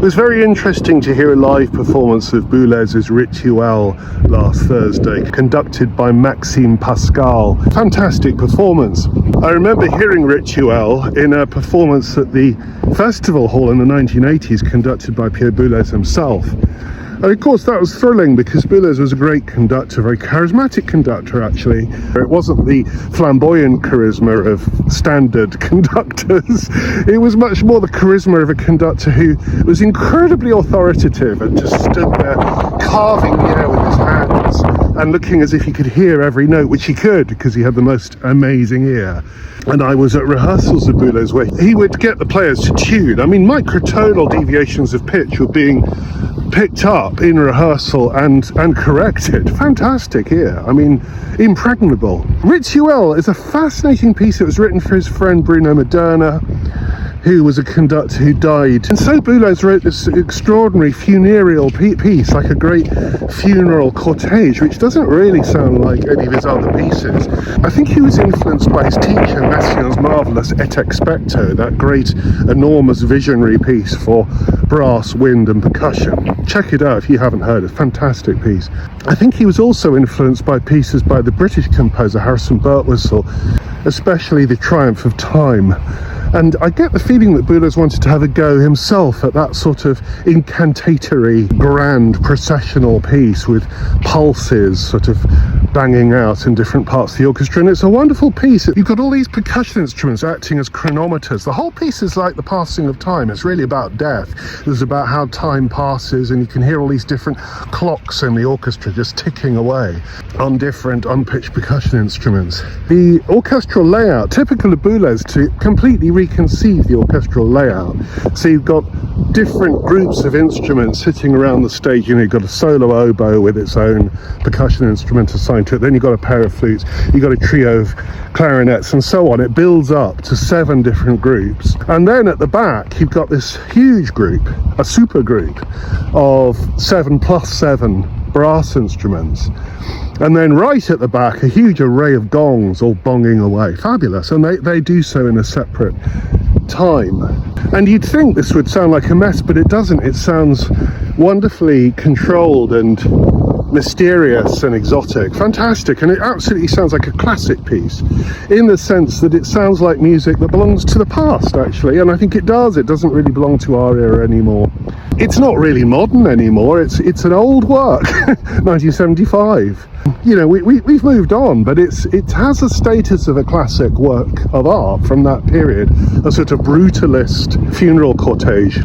It was very interesting to hear a live performance of Boulez's Rituel last Thursday, conducted by Maxime Pascal. Fantastic performance. I remember hearing Rituel in a performance at the festival hall in the 1980s, conducted by Pierre Boulez himself. And of course that was thrilling because Boulez was a great conductor, very charismatic conductor actually. It wasn't the flamboyant charisma of standard conductors. It was much more the charisma of a conductor who was incredibly authoritative and just stood there carving the air with his hands and looking as if he could hear every note, which he could because he had the most amazing ear. And I was at rehearsals of Boulez where he would get the players to tune. I mean, microtonal deviations of pitch were being picked up in rehearsal and corrected. Fantastic ear. I mean, impregnable. Rituel is a fascinating piece. It was written for his friend Bruno Maderna, who was a conductor who died. And so Boulez wrote this extraordinary funereal piece, like a great funeral cortege, which doesn't really sound like any of his other pieces. I think he was influenced by his teacher, Messiaen's marvellous Et Expecto, that great, enormous visionary piece for brass, wind and percussion. Check it out if you haven't heard it. Fantastic piece. I think he was also influenced by pieces by the British composer Harrison Birtwistle, especially The Triumph of Time. And I get the feeling that Boulez wanted to have a go himself at that sort of incantatory, grand, processional piece with pulses sort of banging out in different parts of the orchestra. And it's a wonderful piece. You've got all these percussion instruments acting as chronometers. The whole piece is like the passing of time. It's really about death. It's about how time passes, and you can hear all these different clocks in the orchestra just ticking away on different unpitched percussion instruments. The orchestral layout, typical of Boulez to completely reconceive the orchestral layout. So you've got different groups of instruments sitting around the stage. You know, you've got a solo oboe with its own percussion instrument assigned to it. Then you've got a pair of flutes. You've got a trio of clarinets and so on. It builds up to 7 different groups. And then at the back, you've got this huge group, a super group of 7 plus 7 brass instruments. And then right at the back, a huge array of gongs all bonging away. Fabulous. And they do so in a separate time. And you'd think this would sound like a mess, but it doesn't. It sounds wonderfully controlled and mysterious and exotic. Fantastic. And it absolutely sounds like a classic piece in the sense that it sounds like music that belongs to the past, actually. And I think it does. It doesn't really belong to our era anymore. It's not really modern anymore. It's an old work, 1975. You know, we've moved on, but it has the status of a classic work of art from that period, a sort of brutalist funeral cortege.